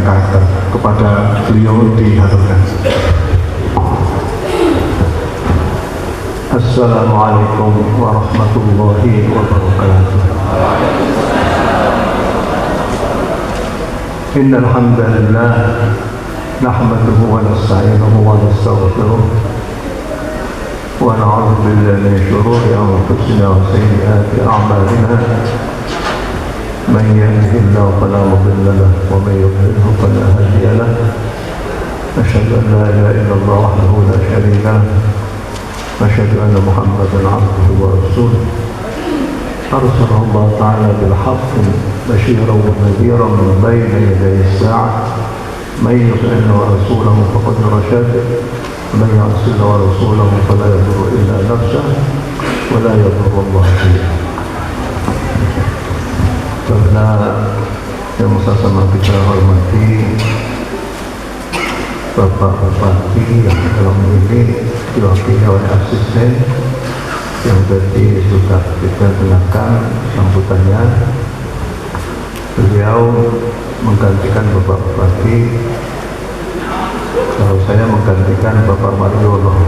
yang karakter kepada beliau dihaturkan. Assalamualaikum warahmatullahi wabarakatuh. Innal hamdalillah nahmaduhu wa nasta'inuhu wa nastaghfiruh wa na'udzu billahi min shururi anfusina wa sayyiati a'malina. Man yahdihillahu fala mudilla lahu wa man yudlilhu fala hadiya lahu. Asyhadu an la ilaha illallah wahdahu la syarika lahu wa asyhadu anna Muhammadan 'abduhu wa rasuluh. Arsalahu Allah ta'ala bil haqqi basyiran wa nadhiran bayna yaday as-sa'ah. Man yuti'i wa rasulahu faqad rashad wa man ya'si wa rasulahu fala yadurru illa nafsahu wa la yadurru Allah shay'an. Karena yang sama kita hormati Bapak Bupati yang dalam ini diwakili oleh asisten yang tadi sudah kita dengarkan sambutannya. Beliau menggantikan Bapak Bupati, kalau saya menggantikan Bapak Mariono.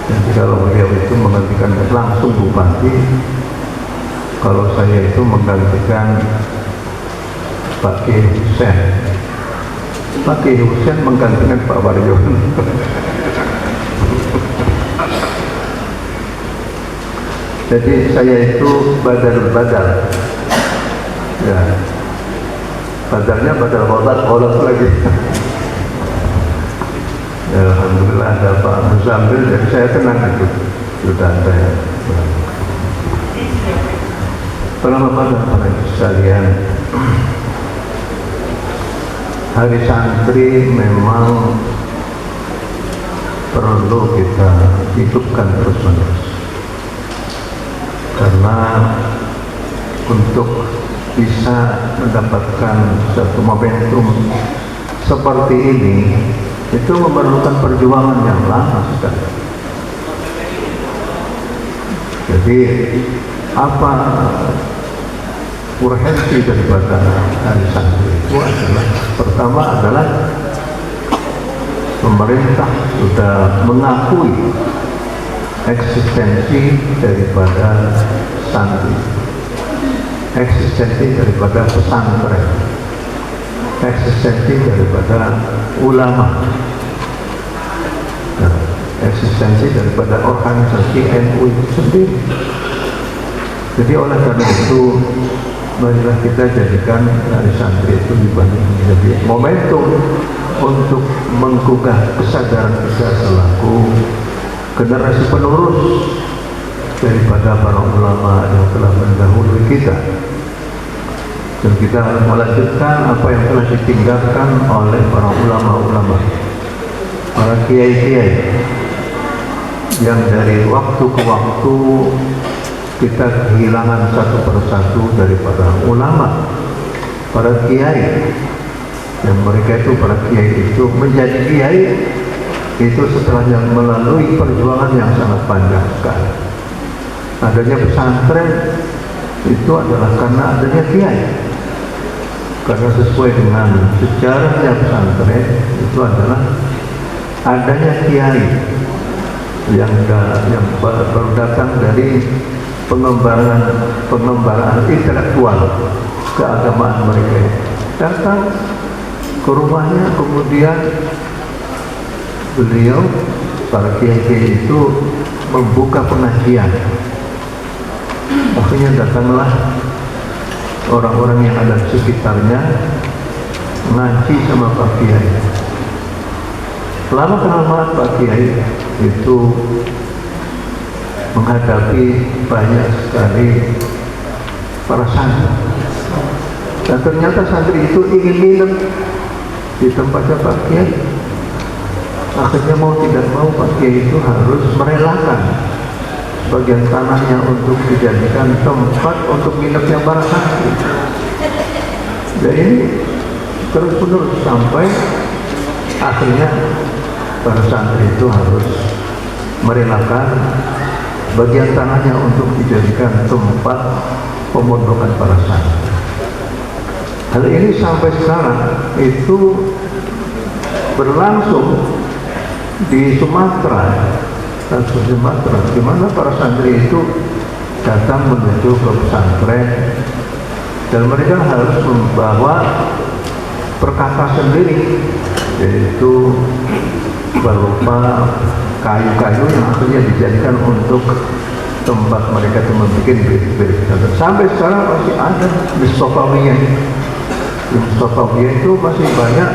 Jadi kalau beliau itu menggantikan langsung Bupati, kalau saya itu menggantikan Pak Kiai Husain. Pak Kiai Husain menggantikan Pak Mariono. Jadi saya itu badal. Ya, badalnya badal kholat lagi. Ya, alhamdulillah ada Pak Muzamil, jadi saya tenang itu. Sudah ada ya. Para bapak dan para ibu sekalian, hari santri memang perlu kita hidupkan terus-menerus, karena untuk bisa mendapatkan satu momentum seperti ini itu memerlukan perjuangan yang lama sekali. Jadi apa urgensi daripada hari santri itu adalah, pertama adalah pemerintah sudah mengakui eksistensi daripada santri, eksistensi daripada pesantren, eksistensi daripada ulama, eksistensi daripada organisasi NU itu sendiri. Jadi oleh karena itu, marilah kita jadikan hari santri itu menjadi momentum untuk menggugah kesadaran kita selaku generasi penerus daripada para ulama yang telah mendahului kita, dan kita melanjutkan apa yang telah ditinggalkan oleh para ulama-ulama, para kiai-kiai yang dari waktu ke waktu kita kehilangan satu persatu daripada ulama, para kiai, yang mereka itu para kiai itu menjadi kiai itu setelahnya melalui perjuangan yang sangat panjang sekali. Adanya pesantren itu adalah karena adanya kiai, karena sesuai dengan sejarahnya pesantren itu adalah adanya kiai yang baru datang dari pengembaraan intelektual keagamaan mereka, datang ke rumahnya, kemudian beliau para kiai itu membuka pengajian. Akhirnya datanglah orang-orang yang ada di sekitarnya ngaji sama Pak Kiai. Lama kelamaan Pak Kiai itu menghadapi banyak sekali para santri, dan ternyata santri itu ingin minum di tempatnya Pak Kiai. Akhirnya mau tidak mau Pak Kiai itu harus merelakan bagian tanahnya untuk dijadikan tempat untuk minumnya para santri. Dan ini terus menerus sampai akhirnya para santri itu harus merelakan bagian tanahnya untuk dijadikan tempat pemondokan para santri. Hal ini sampai sekarang itu berlangsung di Sumatera, di mana para santri itu datang menuju ke pesantren dan mereka harus membawa perkasa sendiri, yaitu berupa kayu-kayu yang akhirnya dijadikan untuk tempat mereka itu membuat bilik-bilik pesantren. Sampai sekarang masih ada di Stokawiyah. Di Stokawiyah itu masih banyak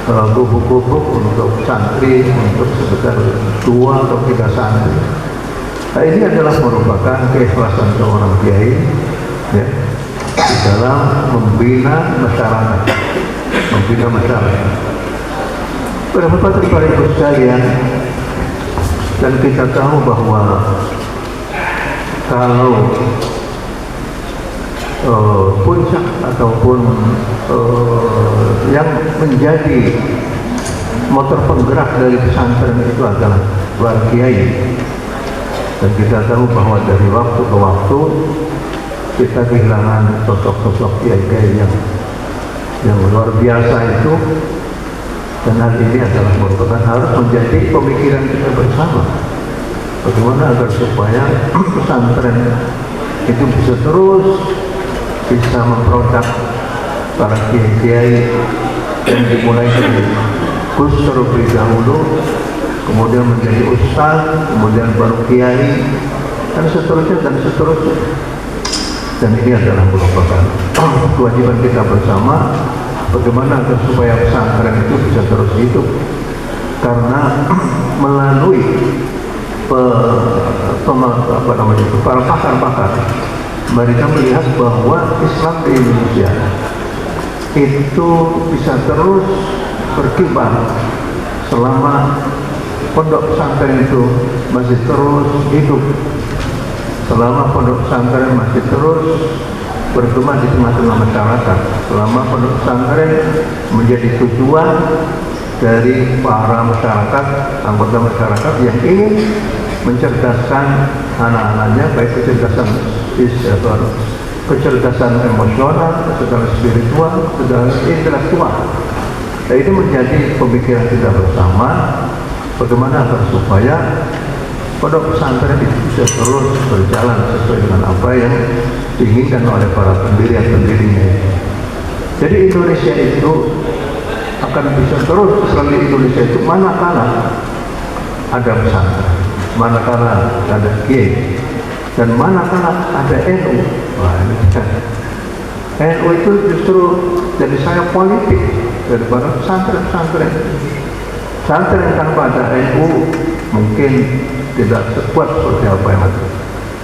gubuk-gubuk untuk santri, untuk sekitar 2 atau 3 santri. Nah, ini adalah merupakan keikhlasan seorang kiai ya, di dalam membina masyarakat, Para bapak dan para ibu sekalian, dan kita tahu bahwa kalau puncak ataupun yang menjadi motor penggerak dari pesantren itu adalah para kiai. Dan kita tahu bahwa dari waktu ke waktu kita kehilangan sosok-sosok kiai-kiai yang luar biasa itu, dan hal ini adalah merupakan harus menjadi pemikiran kita bersama. Bagaimana agar supaya pesantren itu bisa terus bisa memproduk para kiai-kiai yang dimulai dari Gus terlebih dahulu, kemudian menjadi ustaz, kemudian baru kiai, dan seterusnya. Dan ini adalah merupakan kewajiban kita bersama, bagaimana agar supaya pesantren itu bisa terus hidup, karena melalui para pakar-pakar mereka melihat bahwa Islam di Indonesia itu bisa terus berkibar selama pondok pesantren itu masih terus hidup, selama pondok pesantren masih terus bergema di tengah-tengah masyarakat, selama pondok pesantren menjadi tujuan dari para masyarakat, anggota masyarakat yang ingin mencerdaskan anak-anaknya, baik kecerdasan emosional, kecerdasan spiritual, kecerdasan intelektual. Nah, ini menjadi pemikiran kita bersama, bagaimana agar supaya pondok pesantren itu bisa terus berjalan sesuai dengan apa yang diinginkan oleh para pendirinya. Jadi Indonesia itu akan bisa terus Islam di Indonesia itu manakala ada pesantren, manakala ada kiai, dan manakala ada NU. Wah, ini NU itu justru jadi sayap politik daripada pesantren. Pesantren tanpa ada NU mungkin tidak sekuat seperti apa yang ada.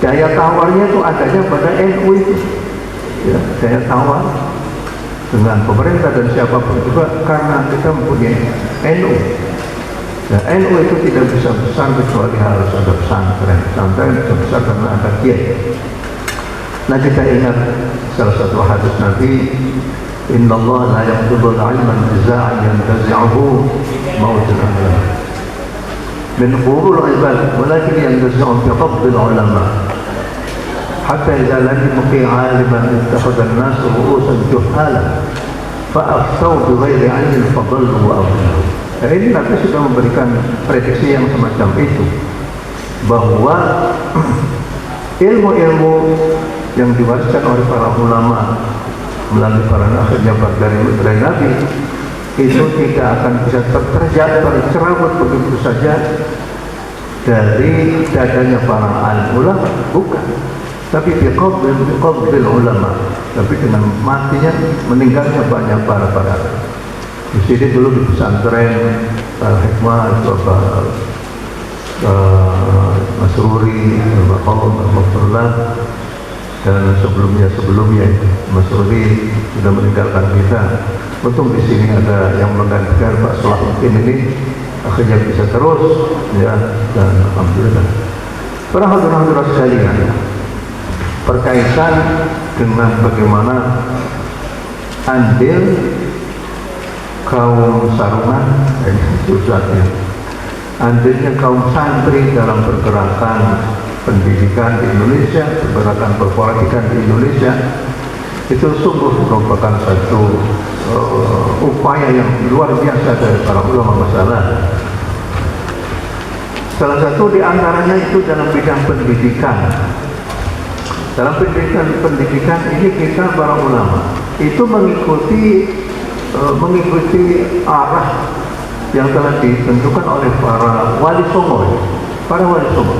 Daya tawarnya itu adanya pada NU itu, ya, daya tawar dengan pemerintah dan siapapun juga, karena kita mempunyai NU. Ya, NU itu tidak bisa besar kecuali harus ada pesantren. Pesantren bisa besar karena ada kiai. Nah, kita ingat salah satu hadis Nabi, Inna Allah la yaqbidul ilman jaza'an yantazi'uhu mautul ulama min qubul ibad, walakin yantazi'u bi qabdil ulama hatta idza lam yabqi 'aliman ittakhadha an-nas ru'usan juhala fa'aftau bi ghairi 'ilmin fadallu wa adallu. Ini Nabi sudah memberikan prediksi yang semacam itu, bahwa ilmu-ilmu yang diwariskan oleh para ulama melalui para nabi dari Nabi itu tidak akan bisa tercerabut begitu saja dari dadanya para alim ulama, bukan, tapi biqabdil ulama, tapi dengan matinya, meninggalnya banyak para di sini dulu di pesantren Hikmah, Masruri, Al-Maqturlah, dan sebelumnya Masruri sudah meninggalkan kita. Untung di sini ada yang menggantikan Pak Salahuddin ini, akhirnya bisa terus, ya, dan alhamdulillah. Para hadirin sekalian, berkaitan dengan bagaimana andil kaum sarungan, susahnya andilnya kaum santri dalam pergerakan pendidikan di Indonesia, pergerakan perpolitikan di Indonesia, itu sungguh merupakan satu upaya yang luar biasa dari para ulama masalah. Salah satu di antaranya itu dalam bidang pendidikan. Dalam pendidikan ini kita para ulama itu mengikuti arah yang telah ditentukan oleh para wali songo. Para wali songo.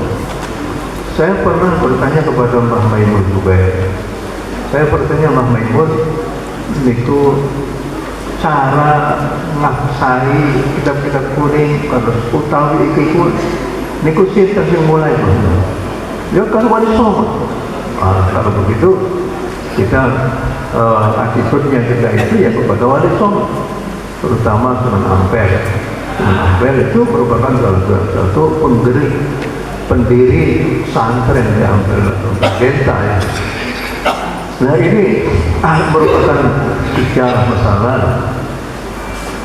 Saya pernah bertanya kepada Mbah Maimun juga. Saya bertanya Mbah Maimun, niku cara ngaksai kitab-kitab kuning terus utawi iki niku sinten sing mulai? Ya kan wali songo. Kalau begitu kita attitude-nya kita itu ya kepada wali songo, terutama Sunan Ampel. Sunan Ampel itu merupakan salah satu pendiri santren di Ampel Genta ya. Nah ini merupakan sejarah masalah.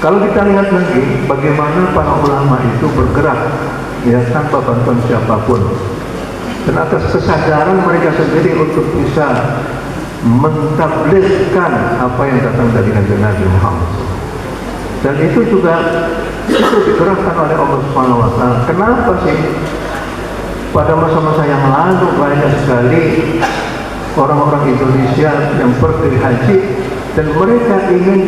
Kalau kita lihat lagi bagaimana para ulama itu bergerak ya tanpa bantuan siapapun, dan atas kesadaran mereka sendiri untuk bisa mentablirkan apa yang datang dari Nabi Muhammad. Dan itu juga digerakkan oleh Allah Subhanahu wa Ta'ala. Kenapa sih pada masa-masa yang lalu banyak sekali orang-orang Indonesia yang pergi haji dan mereka ingin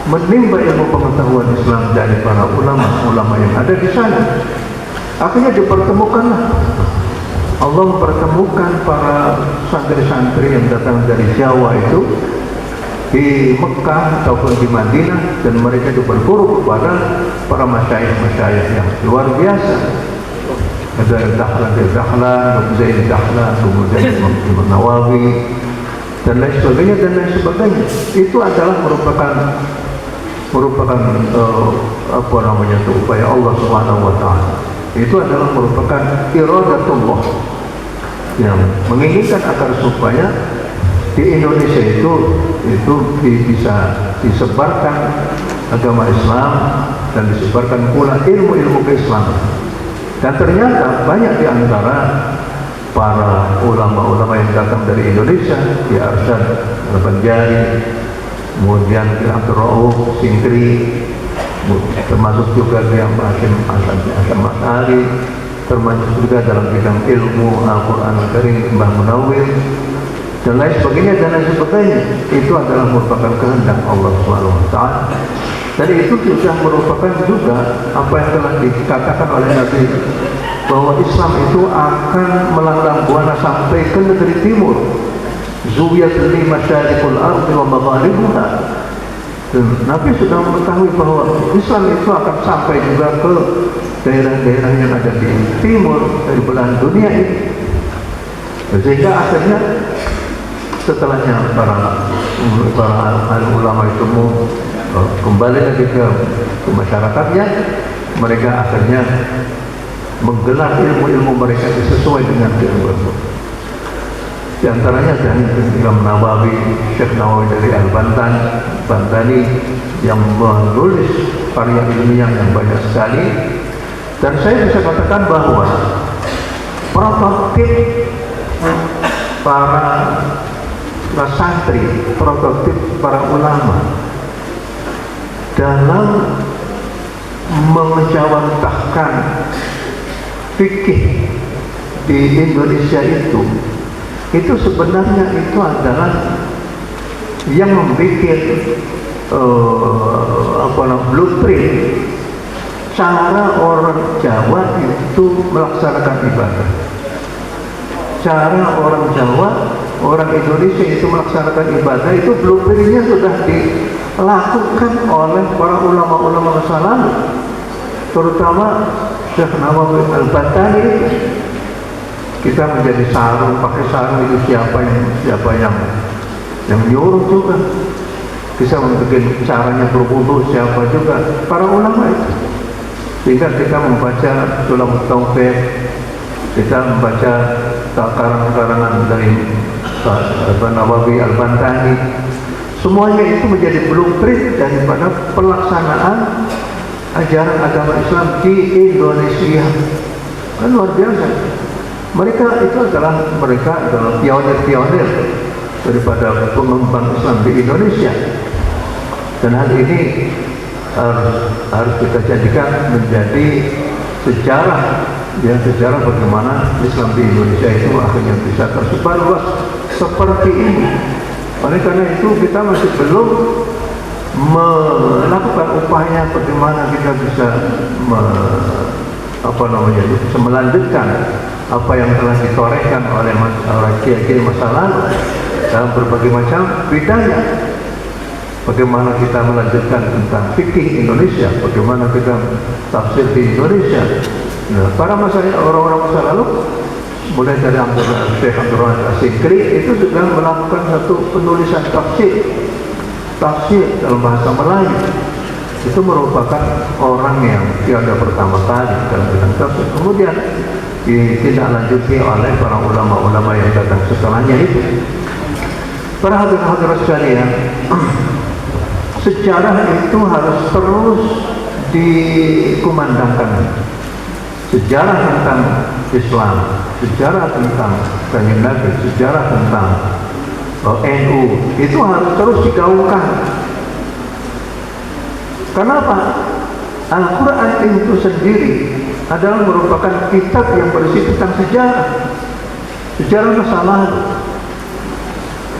menimba ilmu pengetahuan Islam dari para ulama-ulama yang ada di sana. Akhirnya dipertemukanlah. Allah mempertemukan para santri-santri yang datang dari Jawa itu di Mekah ataupun di Madinah, dan mereka itu berguru kepada para masyayikh-masyayikh yang luar biasa. Ada Dahlan, Zaid Dahlan, kemudian Imam Nawawi dan lain sebagainya dan lain sebagainya. Itu adalah merupakan upaya Allah Subhanahu wa Ta'ala. Itu adalah merupakan iradatullah yang menginginkan agar supaya di Indonesia itu bisa disebarkan agama Islam dan disebarkan pula ilmu-ilmu keislaman. Dan ternyata banyak di antara para ulama-ulama yang datang dari Indonesia, di Arsyad Al-Banjari, kemudian di Abdul Rauf Singkri, termasuk juga di Hasan Mas'ari, termasuk juga dalam bidang ilmu Al-Quran Al-Karim Mbah Munawwir dan lain sebagainya dan lain sebagainya. Itu adalah merupakan kehendak Allah Subhanahu wa Ta'ala. Jadi itu sudah merupakan juga apa yang telah dikatakan oleh Nabi, bahwa Islam itu akan melanglang buana sampai ke negeri timur. Zuyat li masyariqul ardi wa magharibuha. Nabi sudah mengetahui bahwa Islam itu akan sampai juga ke daerah-daerah yang ada di timur dari belahan dunia ini. Sehingga akhirnya setelahnya para ulama itu kembali lagi ke masyarakatnya, mereka akhirnya menggelar ilmu-ilmu mereka sesuai dengan ilmu. Di antaranya dari Imam Nawawi, Syekh Nawawi dari Al-Bantani yang menulis karya ilmiah yang banyak sekali. Dan saya bisa katakan bahwa prototip para santri, prototip para ulama dalam menjawantahkan fikih di Indonesia itu sebenarnya itu adalah yang membuat blueprint cara orang Jawa itu melaksanakan ibadah. Cara orang Jawa, orang Indonesia itu melaksanakan ibadah itu blueprintnya sudah dilakukan oleh para ulama-ulama masa lalu, terutama Syekh Nawawi Al-Bantani. Kita menjadi sarung, pakai sarung itu siapa yang nyuruh juga. Bisa membuat caranya berwudu siapa juga, para ulama itu. Sehingga kita membaca Sulamut Taufik, kita membaca karangan-karangan dari Nawawi Al-Bantani, semuanya itu menjadi blueprint daripada pelaksanaan ajaran agama Islam di Indonesia. Kan luar biasa. Mereka adalah pionir-pionir daripada pengembang Islam di Indonesia. Dan hal ini harus kita jadikan menjadi sejarah, ya, sejarah bagaimana Islam di Indonesia itu akhirnya bisa tersebar luas seperti ini. Oleh karena itu kita masih belum melakukan upaya bagaimana kita bisa bisa melanjutkan apa yang telah ditorehkan oleh kiai-kiai masa lalu dalam berbagai macam bidangnya. Bagaimana kita melanjutkan tentang fikih Indonesia, bagaimana kita tafsir di Indonesia. Nah, para orang-orang masa lalu, mulai dari Syekh Abdul Rahman As-Sikri, itu sudah melakukan satu penulisan tafsir dalam bahasa Melayu. Itu merupakan orang yang tiada pertama kali dalam bidang tafsir. Kemudian ditindaklanjuti oleh para ulama-ulama yang datang setelahnya itu. Para hadirin sekalian, sejarah itu harus terus dikumandangkan. Sejarah tentang Islam, sejarah tentang Kanjeng Nabi, sejarah tentang NU itu harus terus digaungkan. Kenapa? Al-Quran itu sendiri adalah merupakan kitab yang berisi tentang sejarah masa lalu.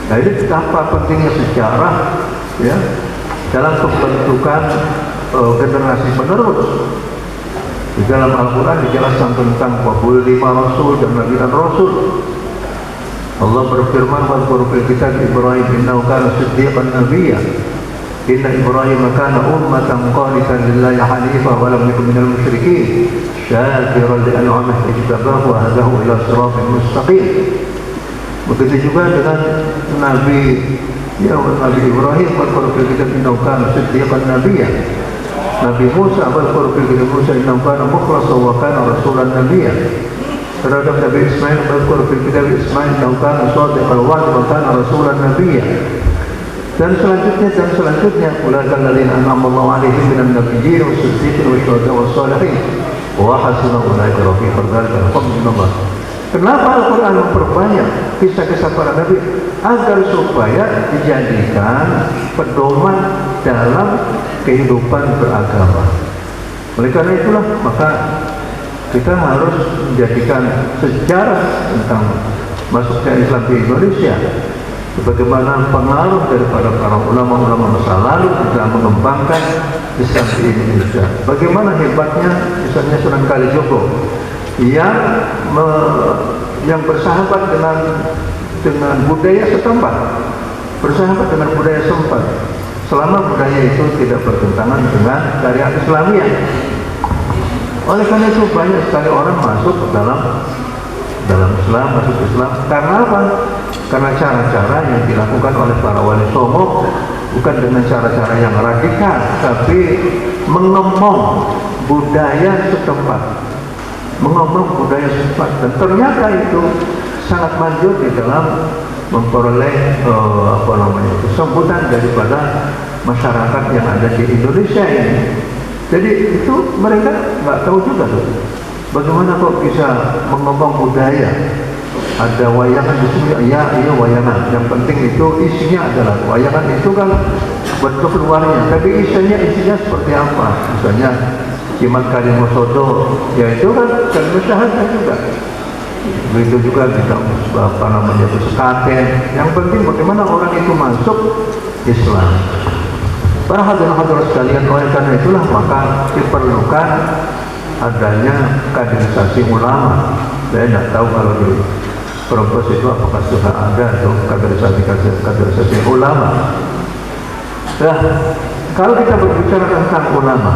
Nah, ini betapa pentingnya sejarah, ya, dalam pembentukan generasi penerus. Di dalam Al-Quran dijelaskan tentang 25 Rasul dan Nabi dan Rasul. Allah berfirman, "Wadhkur fil kitab Ibrahim innahu kana siddiqan nabiyya. Inna Ibrahim kana ummatan qanitan lillahi hanifan wa lam yakun minal musyrikeen. Syakiran li an'amihi ijtabahu wa hadahu ila siratin mustaqim." Begitu juga dengan Nabi Ibrahim, "Wadhkur fil kitab innahu kana siddiqan nabiyya." Nabi Musa, "Wadhkur fil kitab Musa innahu kana mukhlasan wa kana rasulan nabiyya." Terhadap Nabi Ismail, "Wadhkur fil kitab Ismail innahu kana shadiqal wa'd wa kana rasulan nabiyya." Dan selanjutnya, "Ulaika alladziina an'ama Allahu 'alaihim minan nabiyyin was-siddiqin wasyuhada'i was-shalihin wa hasuna ulaika rafiqan." Dzalika al-fadlu minallah. Kenapa Al-Quran memperbanyak kisah-kisah para nabi? Agar supaya dijadikan pedoman dalam kehidupan beragama. Oleh karena itulah maka kita harus menjadikan sejarah tentang masuknya Islam di Indonesia, bagaimana pengaruh daripada para ulama-ulama masa lalu dalam mengembangkan Islam di Indonesia. Bagaimana hebatnya misalnya Sunan Kalijogo yang bersahabat dengan budaya setempat, bersahabat dengan budaya setempat, selama budaya itu tidak bertentangan dengan syariat Islamiyah. Oleh karena itu banyak sekali orang masuk dalam Islam, masuk Islam. Karena apa? Karena cara-cara yang dilakukan oleh para wali songo bukan dengan cara-cara yang radikal, tapi mengemong budaya setempat. Dan ternyata itu sangat manjur di dalam memperoleh sambutan daripada masyarakat yang ada di Indonesia ini. Jadi itu mereka nggak tahu juga tuh, bagaimana kok bisa mengembang budaya. Ada wayangan di sini, iya wayangan. Yang penting itu isinya adalah wayangan itu kan bentuk luarnya, tapi isinya seperti apa? Misalnya Cimat Kalimat Sodo, ya itu kan syahadat juga. Begitu juga kita sekaten. Yang penting bagaimana orang itu masuk Islam. Para hadirin sekalian, oleh karena itulah maka diperlukan adanya kaderisasi ulama. Saya tidak tahu kalau di Provos itu apakah sudah ada atau kaderisasi ulama. Nah, kalau kita berbicara tentang ulama,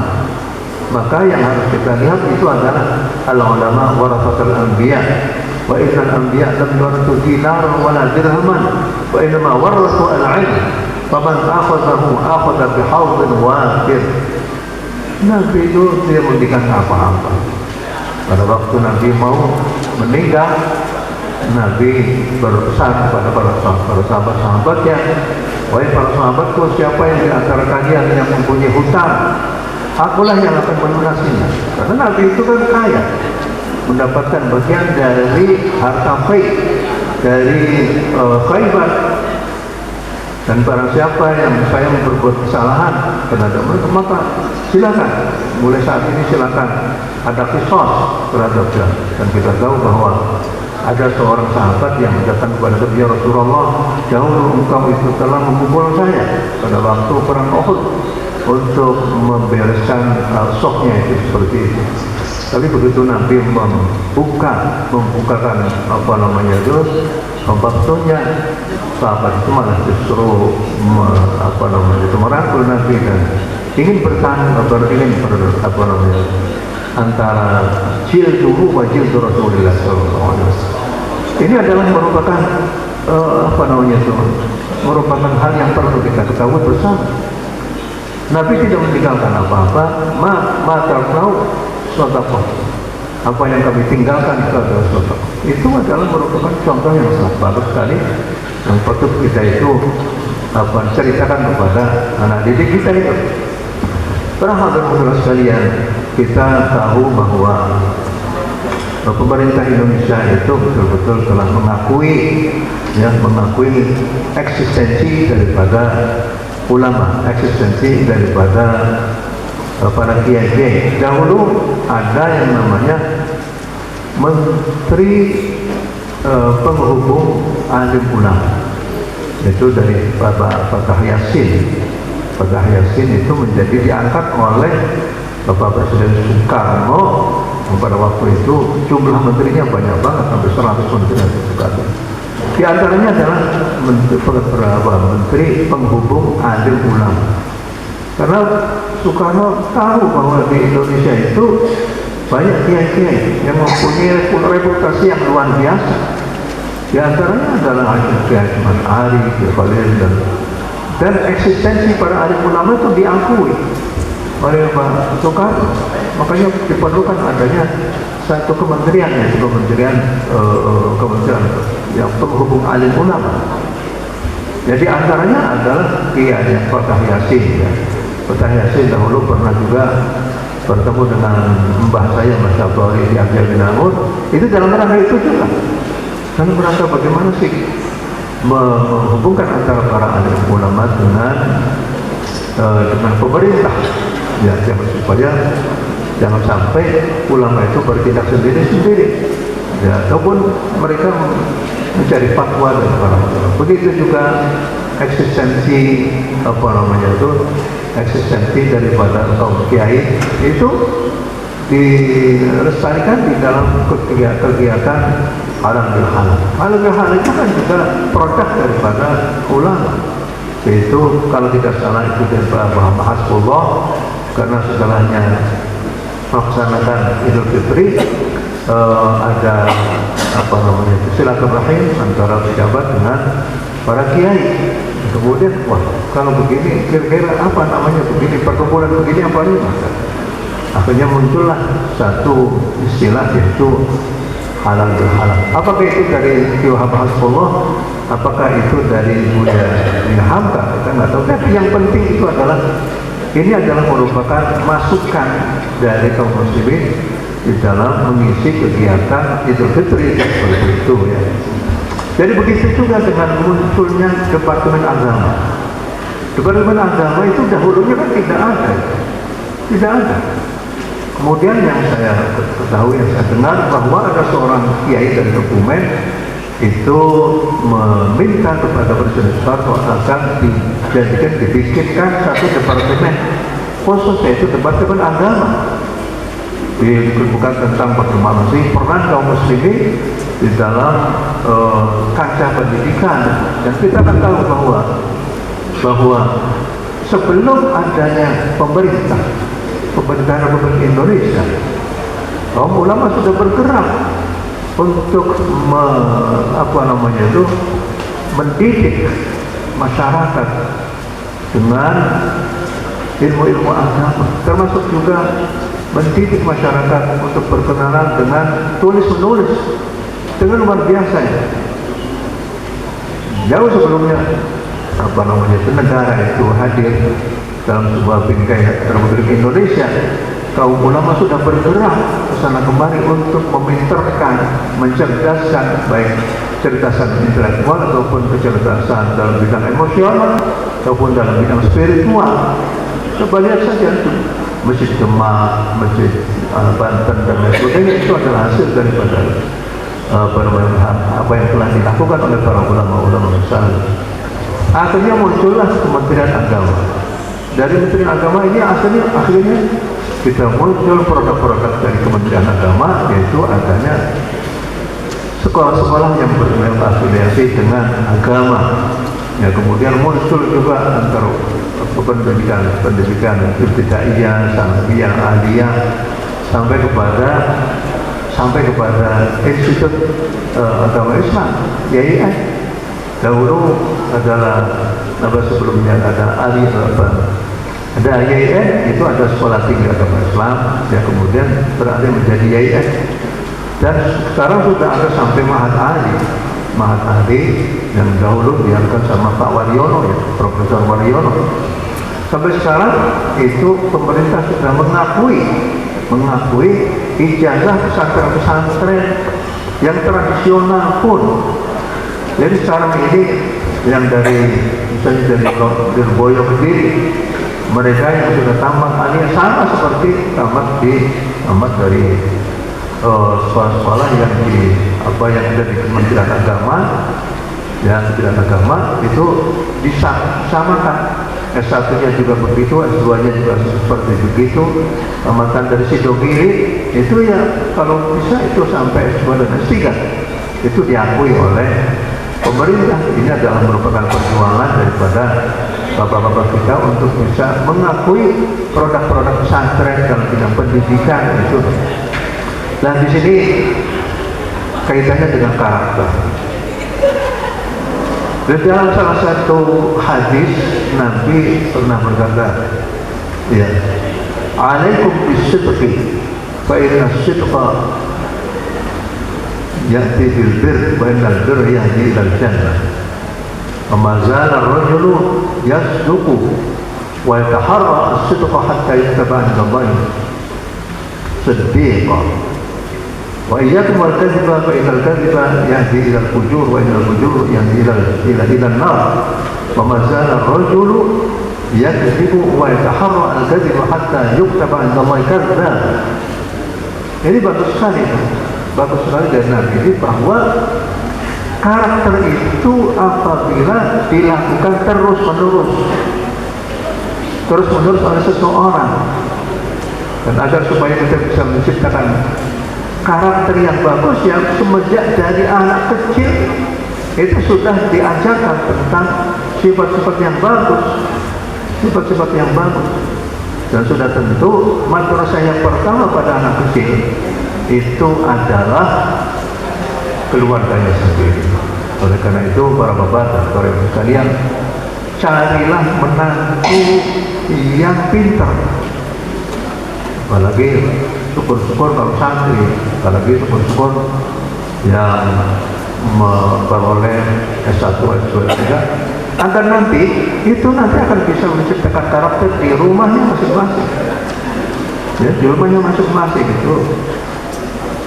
maka yang harus kita lihat itu adalah al-ulama warasatul anbiya. Wa innal anbiya lam yurathu dinaran wala dirhaman, wa innama warathu al-'ilm. Faman akhadhahu akhadha bihawdin wafir. Nabi itu tidak memberikan apa-apa. Pada waktu Nabi mau meninggal, Nabi berpesan kepada para sahabat-sahabatnya, "Wahai para sahabatku, siapa yang di antara kalian yang mempunyai hutang, akulah yang akan melunasinya." Karena Nabi itu kan kaya, mendapatkan bagian dari harta faid dari Khaybar Dan barang siapa yang saya berbuat kesalahan terhadap mereka, maka silakan, mulai saat ini silakan ada kisos terhadapnya. Dan kita tahu bahwa ada seorang sahabat yang datang kepada Nabi, ya Rasulullah, dahulu engkau itu telah memukul saya pada waktu perang Uhud untuk membereskan soknya itu seperti itu. Tapi begitu Nabi membukakan apa namanya itu baksonya, sahabat itu malah justru merangkul Nabi dan ingin bertahan apa namanya antara jilduhu wa jildu Rasulullah SAW. Ini adalah merupakan merupakan hal yang perlu kita ketahui bersama. Nabi tidak meninggalkan apa-apa, maka sedekah. Apa yang kami tinggalkan itu adalah sedekah. Itu adalah merupakan contoh yang sangat bagus sekali yang patut kita itu ceritakan kepada anak didik kita itu. Para hadirin sekalian, kita tahu bahwa pemerintah Indonesia itu betul-betul telah mengakui eksistensi daripada ulama, eksistensi daripada para kiai. Dahulu ada yang namanya Menteri Penghubung Alim Ulama, itu dari Fatah Yasin. Fatah Yasin itu menjadi diangkat oleh Bapak Presiden Soekarno. Pada waktu itu jumlah menterinya banyak banget, sampai 100 menteri. Di antaranya adalah Menteri Penghubung Alim Ulama. Karena Soekarno tahu bahwa di Indonesia itu banyak kiai-kiai yang mempunyai reputasi yang luar biasa. Di antaranya adalah Kiai Haji Ari, Kiai Khalil, dan eksistensi para alim ulama itu diakui oleh Pak Soekarno. Makanya diperlukan adanya satu kementerian, yaitu kementerian yang penghubung alim ulama. Jadi antaranya adalah Kiai Fatah Yasin. Ya. Fatah Yasin dahulu pernah juga bertemu dengan mbah saya, Mas Abdul di Abdul Binamur. Itu dalam rangka itu juga. Dalam rangka bagaimana sih menghubungkan antara para alim ulama dengan pemerintah, ya, supaya jangan sampai ulama itu bertindak sendiri-sendiri, ya, ataupun mereka mencari fatwa dari para ulama. Begitu juga eksistensi eksistensi daripada kaum kiai itu dilestarikan di dalam kegiatan halal bihalal. Halal bihalal itu kan juga produk daripada ulama. Itu kalau tidak salah itu daripada Muhammad Hasbullah, karena setelahnya melaksanakan Idul Fitri ada silaturahim antara pejabat dengan para kiai. Kemudian, wah, kalau begini kira-kira apa namanya begini, perkumpulan begini apa ini? Akhirnya muncullah satu istilah, yaitu halal bihalal. Apakah itu dari Muhammad Hasbullah? Apakah itu dari Buya Hamka? Kita nggak tahu. Tapi yang penting itu adalah ini adalah merupakan masukan dari kaum muslimin di dalam mengisi kegiatan Idul Fitri seperti itu, ya. Jadi begitu juga dengan munculnya Departemen Agama. Departemen Agama itu dahulunya kan tidak ada. Kemudian yang saya ketahui, yang saya dengar, bahwa ada seorang kiai dari Kebumen itu meminta kepada Presiden Soekarno agar dibikinkan satu departemen khusus, yaitu Departemen Agama. Bukan tentang bagaimana sih peran kaum muslimin di dalam kancah pendidikan. Dan kita akan tahu bahwa sebelum adanya pemerintahan Republik Indonesia, kaum ulama sudah bergerak untuk mendidik masyarakat dengan ilmu-ilmu agama, termasuk juga mendidik masyarakat untuk berkenalan dengan tulis-menulis dengan luar biasa, ya. Jauh sebelumnya negara itu hadir dalam sebuah bingkai Republik Indonesia, kaum ulama sudah bergerak ke sana kemari untuk meminterkan, mencerdaskan baik kecerdasan intelektual ataupun kecerdasan dalam bidang emosional ataupun dalam bidang spiritual. Coba lihat saja itu Masjid Demak, Masjid Banten dan lain sebagainya, itu adalah hasil daripada apa yang telah dilakukan oleh para ulama-ulama besar. Akhirnya muncullah Kementerian Agama. Dari Kementerian Agama ini akhirnya kita muncul produk-produk dari Kementerian Agama, yaitu adanya sekolah-sekolah yang berafiliasi dengan agama. Ya, kemudian muncul juga antara pendidikan ibtidaiyah, sanawiyah, aliyah sampai kepada Institut Agama Islam, YIS. Dahulu adalah sebelumnya ada ada YIS, itu ada Sekolah Tinggi Agama Islam, ya, kemudian beralih menjadi YIS, dan sekarang sudah ada sampai Mahat Ali yang dahulu diangkat sama Pak Waryono, ya, Profesor Waryono. Sampai sekarang itu pemerintah sudah mengakui ijazah pesantren-pesantren yang tradisional pun. Jadi sekarang ini yang misalnya dari Lirboyo sendiri, mereka yang sudah tamat aliyah sama seperti tamat dari sekolah-sekolah yang ada di Kementerian Agama. Ya, Kementerian Agama itu disamakan. S1-nya juga begitu, S2-nya juga seperti begitu. Tamatan dari Sidogiri itu ya kalau bisa itu sampai S2 dan S3 itu diakui oleh pemerintah. Ini adalah merupakan perjuangan daripada bapak-bapak kita untuk bisa mengakui produk-produk pesantren dalam bidang pendidikan itu. Dan di sini kaitannya dengan karakter. Di dalam salah satu hadis Nabi pernah berkata, ya, alaikum bisidqi fa inna sidqa ya'ti bil birr wa innal birra yahdi ilal jannah. Wa ma zala ar-rajulu yasduqu wa yataharra as-sidqa hatta yuktaba 'inda Allah siddiqan. Wa iyyakum wal kadhiba fa innal kadhiba yahdi ila al-fujur wa innal fujur yahdi ila an-nar. Wa ma zala ar-rajulu yakdhibu wa yataharra al-kadhiba hatta yuktaba 'inda Allah kadzdzab. Ini bagus sekali dari Nabi ini bahwa karakter itu apabila dilakukan terus-menerus oleh seseorang, dan agar supaya kita bisa menciptakan karakter yang bagus yang semenjak dari anak kecil itu sudah diajarkan tentang sifat-sifat yang bagus, dan sudah tentu madrasah yang pertama pada anak kecil itu adalah keluarganya sendiri. Oleh karena itu para bapak dan para ibu sekalian, carilah menantu yang pintar. Apalagi syukur-syukur kalau santri, apalagi syukur-syukur yang memperoleh S1, S2, S3, agar nanti akan bisa menciptakan karakter di rumahnya masing-masing. Ya, di rumahnya masing-masing itu.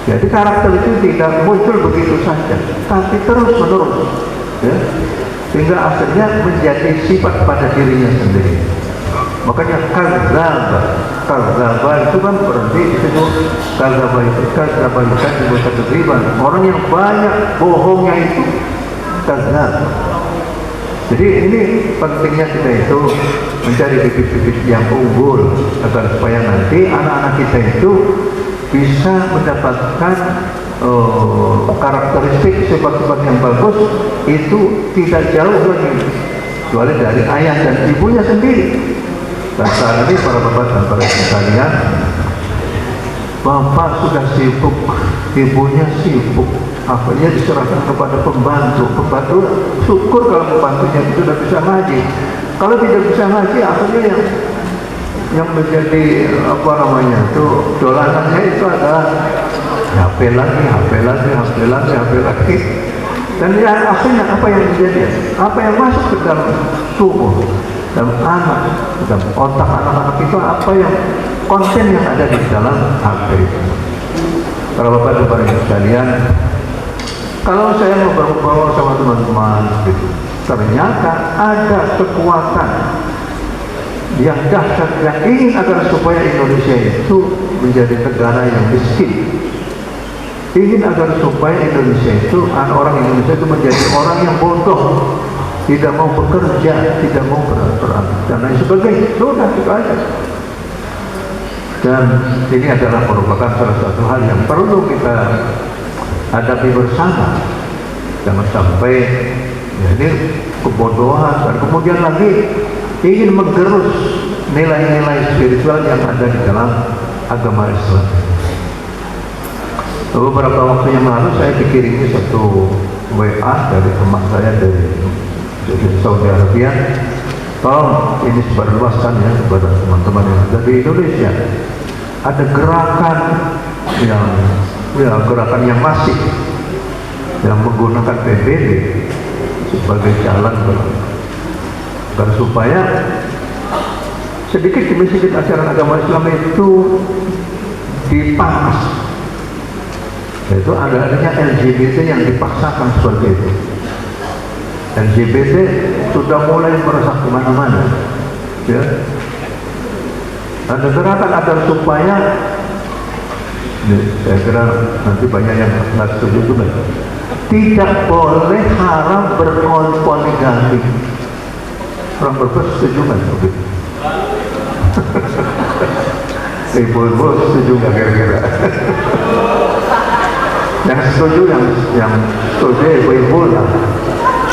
Jadi karakter itu tidak muncul begitu saja, tapi terus-menerus, ya, sehingga akhirnya menjadi sifat pada dirinya sendiri. Makanya kadzdzaba itu kan berarti itu kadzdzaba itu kadzdzab. Orang yang banyak bohongnya itu kadzdzab. Jadi ini pentingnya kita itu mencari bibit-bibit yang unggul agar supaya nanti anak-anak kita itu bisa mendapatkan karakteristik sifat-sifat yang bagus itu tidak jauh lagi kecuali dari ayah dan ibunya sendiri. Dan saat ini para bapak dan para ibu sekalian, bapak sudah sibuk, ibunya sibuk, akhirnya diserahkan kepada pembantu. Syukur kalau pembantunya itu sudah bisa ngaji. Kalau tidak bisa ngaji, akhirnya yang menjadi dolanannya itu adalah HP lagi. Dan ya, akhirnya apa yang terjadi? Apa yang masuk ke dalam tubuh, dalam otak anak-anak itu, apa yang konten yang ada di dalam HP itu. Para bapak dan para ibu sekalian, Kalau saya mau berbaur sama teman-teman gitu, ternyata ada kekuatan yang dahsyat yang ingin agar supaya Indonesia itu menjadi negara yang miskin, ingin agar supaya Indonesia itu, orang Indonesia itu menjadi orang yang bodoh, tidak mau bekerja, tidak mau berperan dan lain sebagainya. Sudah, itu aja. Dan ini adalah merupakan salah satu hal yang perlu kita hadapi bersama. Jangan sampai ya, ini kebodohan dan kemudian lagi ingin menggerus nilai-nilai spiritual yang ada di dalam agama Islam. Beberapa waktu yang lalu saya dikirimi satu WA dari teman saya dari Saudi Arabia. Tolong ini sebarluaskan ya kepada teman-teman yang ada di Indonesia. Ada gerakan yang masif yang menggunakan PBB sebagai jalan agar supaya sedikit demi sedikit ajaran agama Islam itu dipangkas. Yaitu adanya LGBT yang dipaksakan seperti itu. LGBT sudah mulai meresap kemana-mana, ya. Ada gerakan agar supaya, saya kira nanti banyak yang nggak setuju juga, tidak boleh haram berpoligami. Orang bersetuju kan begitu? Ibu-ibu setuju nggak kira-kira? Yang setuju yang setuju ibu-ibu lah,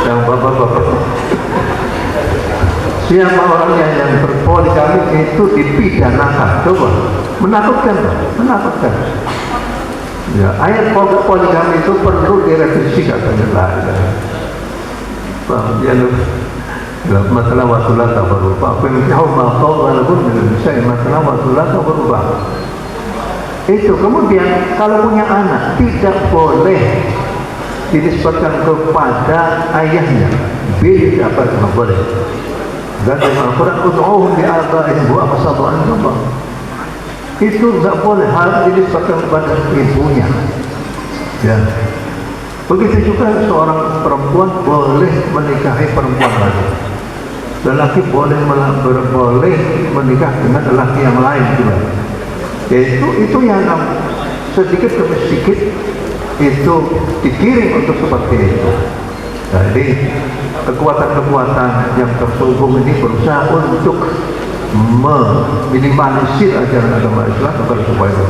yang bapak-bapak. Siapa orangnya yang berpoligami itu dipidanakan? Coba, menakutkan, menakutkan. Ya, ayat poligami itu perlu direvisi katanya lah. Ya, masalah wasulah tak berubah. Pemijau makau walaupun Indonesia masalah wasulah tak berubah. Itu kemudian kalau punya anak tidak boleh dinisbatkan kepada ayahnya. Bila apa yang boleh. Dan Al-Quran ud'uhum bi'abaihim wa aqsatu'an Allah. Itu tidak boleh, harus dinisbatkan kepada ibunya. Ya. Begitu juga seorang perempuan boleh menikahi perempuan lain. Lelaki boleh menikah dengan lelaki yang lain juga. Itu yang sedikit demi sedikit itu dikirim untuk seperti itu. Jadi kekuatan-kekuatan yang terselubung ini berusaha untuk meminimalisir ajaran agama Islam agar supaya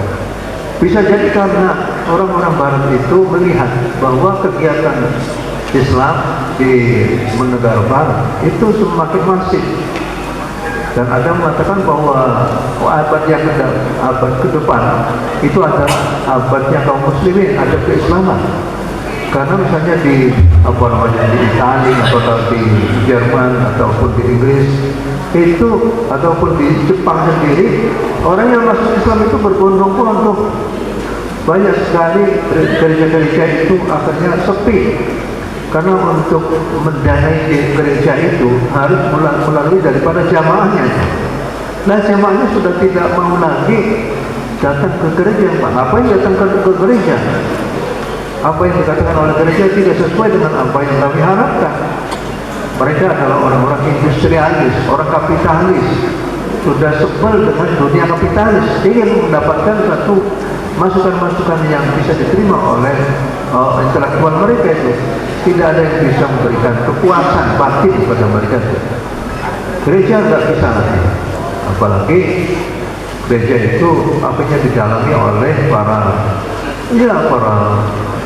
bisa jadi karena orang-orang Barat itu melihat bahwa kegiatan Islam di negara Barat itu semakin masif. Dan ada mengatakan bahwa abad ke depan itu adalah abadnya kaum muslimin, ada keislaman. Karena misalnya di Italia atau di Jerman ataupun di Inggris itu ataupun di Jepang sendiri, orang yang masuk Islam itu berbondong-bondong. Banyak sekali gereja-gereja itu akhirnya sepi. Karena untuk mendanai gereja itu harus melalui daripada jamaahnya. Nah, jamaahnya sudah tidak mau lagi datang ke gereja, Pak. Apa yang datang ke gereja? Apa yang dikatakan oleh gereja tidak sesuai dengan apa yang kami harapkan. Mereka adalah orang-orang industrialis, orang kapitalis, sudah sebel dengan dunia kapitalis, ingin mendapatkan satu masukan-masukan yang bisa diterima oleh intelektual mereka itu. Tidak ada yang bisa memberikan kepuasan batin kepada mereka. Gereja nggak bisa lagi, apalagi gereja itu akhirnya didalami oleh para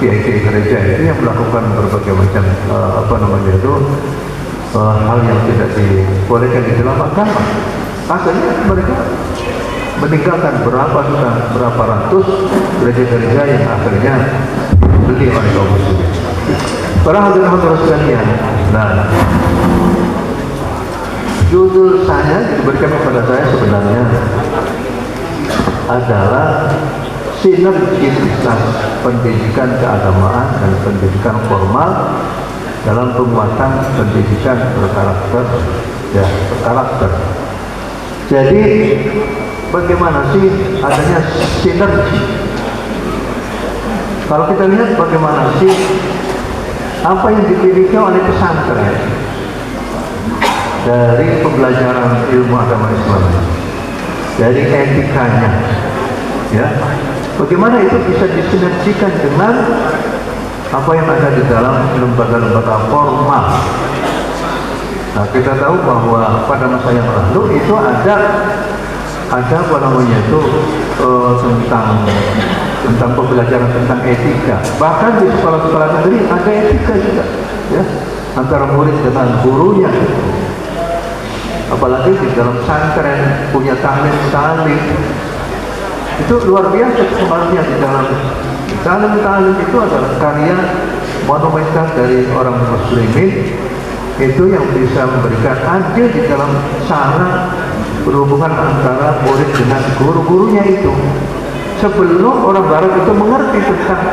kiai-kiai gereja itu yang melakukan berbagai macam hal yang tidak dibolehkan di dalam agama. Akhirnya mereka meninggalkan berapa ratus gereja-gereja yang akhirnya dibeli oleh kaum muslimin. Para hadirin sekalian, nah, judul saya diberikan kepada saya sebenarnya adalah sinergisitas pendidikan keagamaan dan pendidikan formal dalam penguatan pendidikan berkarakter. Jadi bagaimana sih adanya sinergi? Kalau kita lihat bagaimana sih apa yang dimiliki oleh pesantren dari pembelajaran ilmu agama Islam, dari etikanya, ya, bagaimana itu bisa disinergikan dengan apa yang ada di dalam lembaga-lembaga formal. Nah, kita tahu bahwa pada masa yang lalu itu ada apa namanya itu tentang pembelajaran tentang etika. Bahkan di sekolah-sekolah negeri ada etika juga, ya, antara murid dengan gurunya. Apalagi di dalam pesantren punya taklim itu luar biasa sebenarnya. Di dalam taklim itu adalah karya monumental dari orang muslimin, itu yang bisa memberikan adil di dalam cara berhubungan antara murid dengan guru-gurunya itu, sebelum orang barat itu mengerti tentang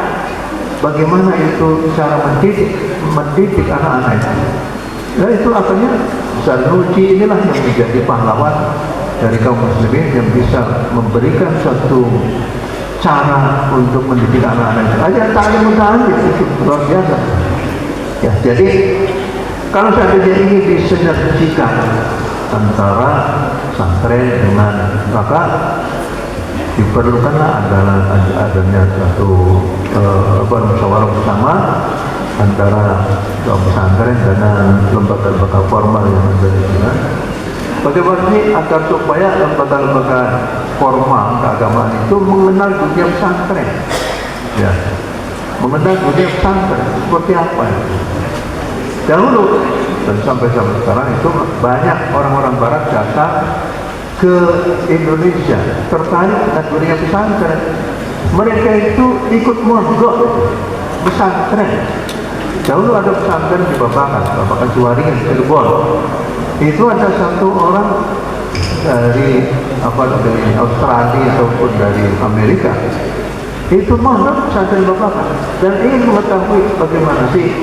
bagaimana itu cara mendidik anak-anak itu. Nah, itu akhirnya Sanusi inilah yang menjadi pahlawan dari kaum muslimin yang bisa memberikan suatu cara untuk mendidik anak-anak itu. Aja taklim itu luar biasa. Ya, jadi kalau seandainya ini disinergikan antara pesantren dengan, maka diperlukanlah adanya satu musyawarah bersama antara pesantren dan lembaga-lembaga formal yang ada di sana. Bagaimana ini agar supaya lembaga-lembaga formal keagamaan itu mengenal dunia pesantren, ya, mengenal dunia pesantren seperti apa ya. Dahulu dan sampai sekarang itu banyak orang-orang barat datang ke Indonesia tertarik dengan dunia pesantren. Mereka itu ikut mondok pesantren. Dahulu ada pesantren di Babakan Suwaringin, Cirebon. Itu ada satu orang dari Australia ataupun dari Amerika. Itu mondok pesantren Babakan dan ingin mengetahui bagaimana sih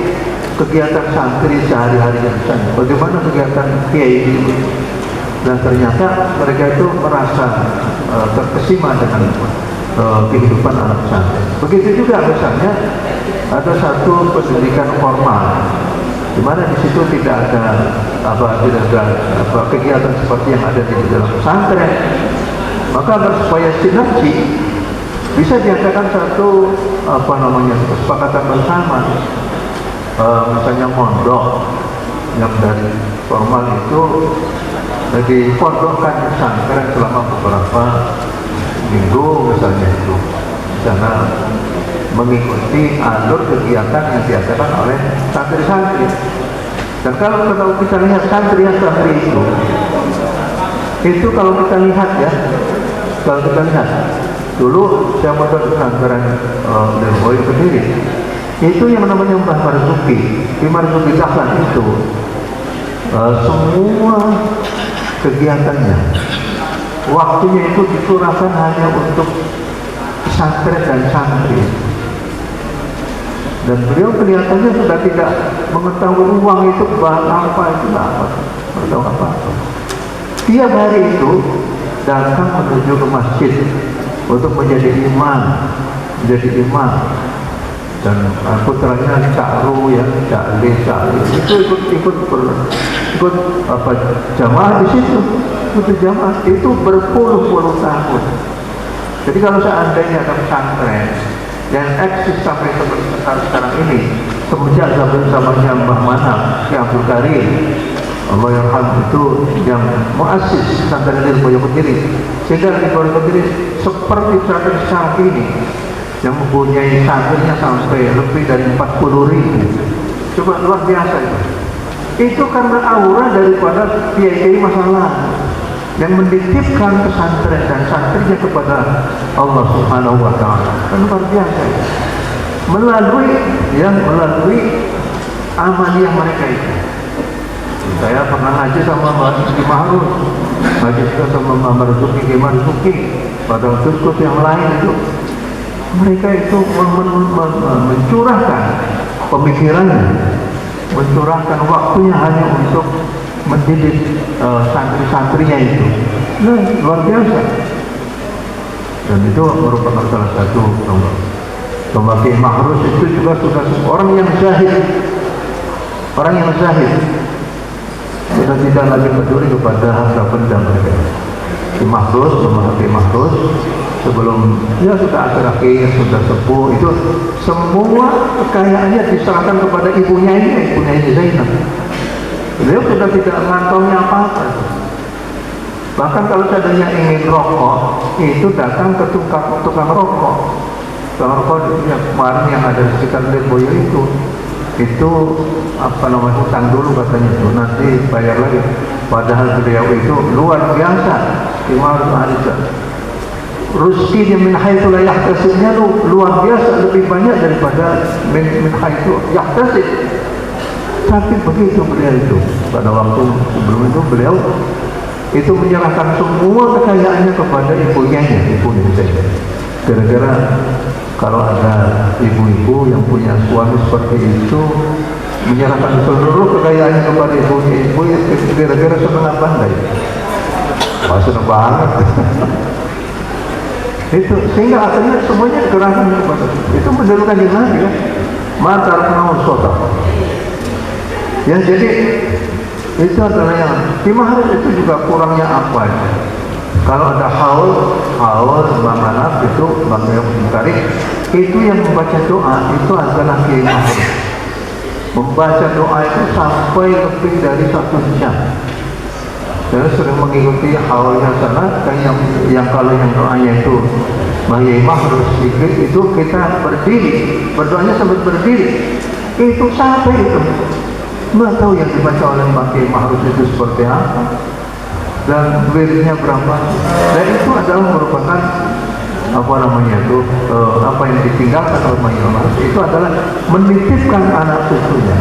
kegiatan santri sehari-harinya di sana, bagaimana kegiatan kiai itu. Dan ternyata mereka itu merasa terkesima dengan kehidupan anak pesantren. Begitu juga misalnya ada satu pendidikan formal, di mana di situ tidak ada kegiatan seperti yang ada di dalam pesantren. Maka supaya sinergi bisa diadakan satu kesepakatan bersama. Misalnya mondok yang dari formal itu dipondokkan pesantren selama beberapa minggu misalnya itu di sana mengikuti alur kegiatan yang diadakan oleh santri-santri. Dan kalau kita lihat santri itu kalau kita lihat dulu saya mondok di pesantren Lirboy sendiri, itu yang namanya Mbah Marzuki, di Marzuki Dahlan itu semua kegiatannya, waktunya itu dikurangkan hanya untuk pesantren dan santri. Dan beliau kelihatannya sudah tidak mengetahui uang itu bahan apa, itu tidak tahu apa. Tiap hari itu datang menuju ke masjid untuk menjadi imam. Dan putranya Cakru ya, Cakli itu ikut jamaah di situ. Jamaah itu berpuluh-puluh tahun. Jadi kalau seandainya ada pesantren yang eksis sampai sekarang ini, semenjak zamannya Mbah Manap, Ki Abdul Karim, Allah Yarham, itu yang muassis pesantren Lirboyo Kediri, sehingga Lirboyo Kediri seperti pesantren sekarang ini yang mempunyai santrinya sampai lebih dari 40.000. Coba, luar biasa itu. Itu karena aura daripada kiai-kiai masalah yang menitipkan pesantren dan santrinya kepada Allah Subhanahu wa Ta'ala. Kan luar biasa. Melalui amaliyah mereka itu. Saya pernah ngaji sama Mbak Mahrus, ngaji juga sama Mbak Marzuki, pada kursus yang lain itu. Mereka itu mencurahkan pemikirannya, mencurahkan waktunya hanya untuk mendidik santri-santrinya itu. Nah, luar biasa. Dan itu merupakan salah satu Mbak Kiai Mahrus itu juga sudah orang yang zahid Orang yang zahid sudah tidak lagi peduli kepada harta benda mereka. Di makhluk, memahami makhluk, sebelum dia sudah akhir-akhir, sudah sepuh, itu semua kekayaannya diserahkan kepada ibunya ini Zainab. Beliau sudah tidak mengantongi apa-apa. Bahkan kalau seandainya ingin rokok, itu datang ke tukang rokok. Tukang rokok yang kemarin yang ada di sekitar Lirboyo itu apa namanya, hutang dulu katanya itu, nanti bayar lagi. Padahal beliau itu luar biasa, Imam Al-Hadis. Rizkinya min haitsu la yahtasibnya luar biasa, lebih banyak daripada min haitsu yahtasib. Tapi begitu beliau itu, pada waktu sebelum itu beliau itu menyerahkan semua kekayaannya kepada ibunya saja. Gara-gara kalau ada ibu-ibu yang punya suami seperti itu menyerahkan seluruh kekayaannya kepada ibu gara-gara setengah pandai. Wah, senang banget. Itu sehingga akhirnya semuanya dikerahkan kepada itu menderukan yang lagi kan. Mata naun sota. Ya, jadi itu adalah yang di mahar itu juga kurangnya apa ya? Kalau ada haul Bang Manaf itu Bang Mungkari itu yang membaca doa itu adalah kiai mahar. Membaca doa itu sampai lebih dari 1 jam. Saya sering mengikuti haulnya sana, yang kalau yang doanya itu Kiai Mahar sedikit itu kita berdiri, berdoanya sampai berdiri. Itu sampai itu. Nggak tahu yang dibaca oleh Kiai Mahar itu seperti apa dan wiridnya berapa. Dan itu adalah merupakan apa namanya itu apa yang ditinggalkan oleh Kiai Mahar itu adalah menitipkan anak cucunya,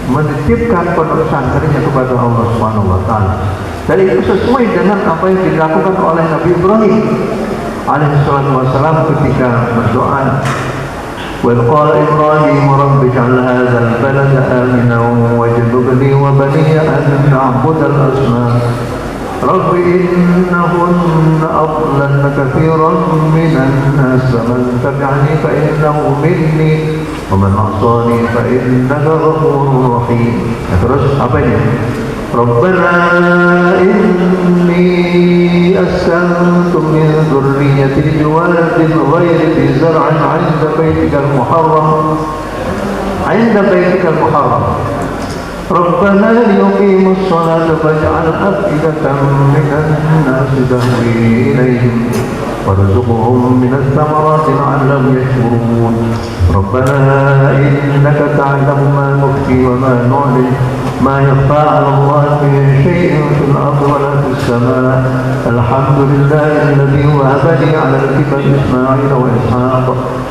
menitipkan pondok pesantrennya kepada Allah Subhanahu wa taala. Dan itu sesuai dengan apa yang dilakukan oleh Nabi Ibrahim alaihissalatu wassalam ketika berdoa. Wa qala Ibrahim rabbi ij'al hadzal balada aminan wajnubni wa baniya an na'budal asnam. Rabbi innahunna adlalna katsiran minan nas man tabi'ani fa innahu minni wa man 'asani fa innaka ghafurur rahim. Terus apa ini? Rabbana inni askantu min dhurriyyati biwadin ghairi dhi zar'in 'inda baitikal muharram Rabbana liyuqimus sholata faj'al af'idatan minan nasi tahwi ilayhim warzuqhum minas thamarati la'allahum yashkurun. Rabbana innaka ta'lamu ma nukhfi wa ma nu'lin ما يخفى على الله من شيء في الأرض ولا في السماء الحمد لله الذي وهب لي على الكبر إسماعيل وإسحاق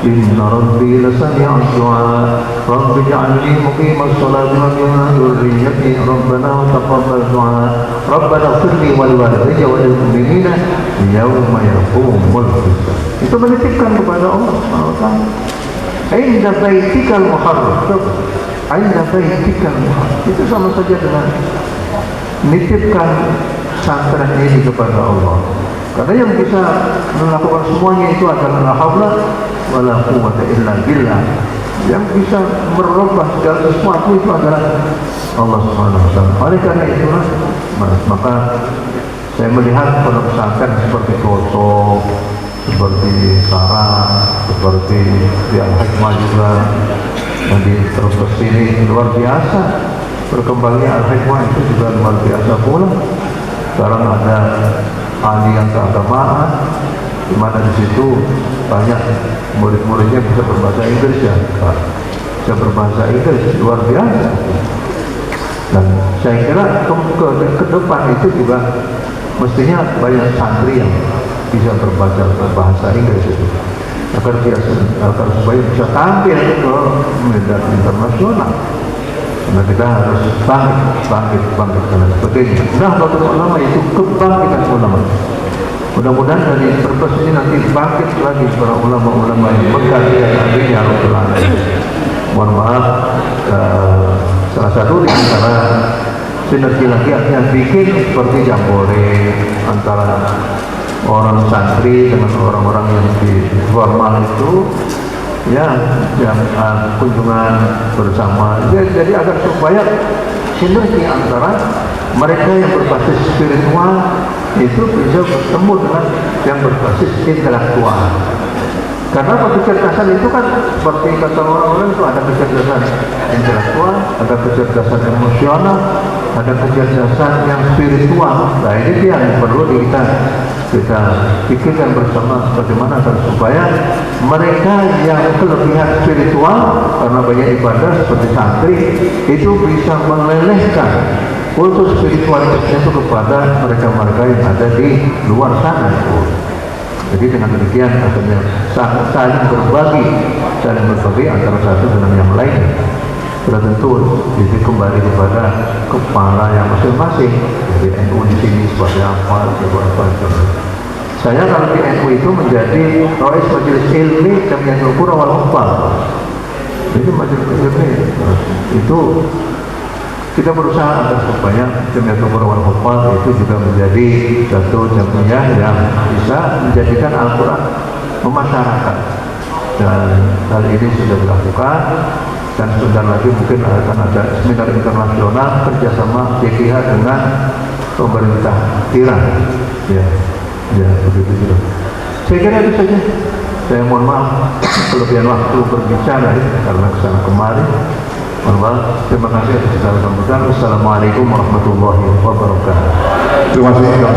إن ربي لسميع الدعاء رب اجعلني مقيم الصلاة ومن ذريتي ربنا وتقبل دعاء ربنا اغفر لي ولوالدي وللمؤمنين يوم يقوم الحساب. Itu menitipkan kepada Allah SWT. Inda baitikal muharram. Inda baitikal muharram. Itu sama saja dengan nitipkan pesantren ini kepada Allah. Karena yang bisa melakukan semuanya itu adalah la haula wala quwwata illa billah. Yang bisa merubah segala sesuatu itu adalah Allah Subhanahu wa taala. Oleh karena itulah maka saya melihat pondok pesantren seperti Koto, seperti Sarang, seperti di Al-Hikmah juga yang terus ke sini luar biasa. Berkembangnya Al-Hikmah itu juga luar biasa pula. Sekarang ada aliran keagamaan di mana di situ banyak murid-muridnya bisa berbahasa Inggris ya, bisa berbahasa Inggris luar biasa. Dan saya kira ke depan itu juga mestinya banyak santri yang bisa berbahasa Inggris itu agar supaya bisa tampil ke medan internasional. Karena kita harus bangkit karena sebagainya. Nah, waktu ulama itu kebangkitan ulama. Mudah-mudahan dari purpose ini nanti bangkit lagi para ulama-ulama yang mengkaji akhirnya Rabbul Alamin. Mohon maaf, salah satu di antara sinergi lagi artinya bikin seperti jambore antara orang santri dengan orang-orang yang di formal itu ya yang kunjungan bersama. Jadi agar supaya sinergi antara mereka yang berbasis spiritual itu bisa bertemu dengan yang berbasis intelektual. Karena kecerdasan itu kan seperti kata orang-orang itu ada kecerdasan intelektual, ada kecerdasan emosional, ada kecerdasan yang spiritual. Nah ini dia yang perlu kita pikirkan bersama bagaimana agar supaya mereka yang kelebihan spiritual karena banyak ibadah seperti santri itu bisa melelehkan kultur spiritualitasnya itu kepada mereka-mereka yang ada di luar sana itu. Jadi dengan demikian akhirnya saling berbagi antara satu dengan yang lain. Sudah tentu jadi kembali kepada kepala yang masing-masing. Jadi NU di sini seperti apa, Saya kalau di NU itu menjadi Rais Majelis Ilmi Jamiatul Qura wal Hufaz. Itu majelis ilmi itu kita berusaha agar supaya Jamiatul Qura wal Hufaz itu juga menjadi satu jamiah yang bisa menjadikan Al-Quran memasyarakat, dan hal ini sudah dilakukan dan sebentar lagi mungkin akan ada seminar internasional kerjasama JKH dengan pemerintah Iran. Ya begitu juga. Saya kira itu saja. Saya mohon maaf kelebihan waktu berbicara karena kesana kemari. Terima kasih atas segala sambutan. Assalamualaikum warahmatullahi wabarakatuh. Terima kasih.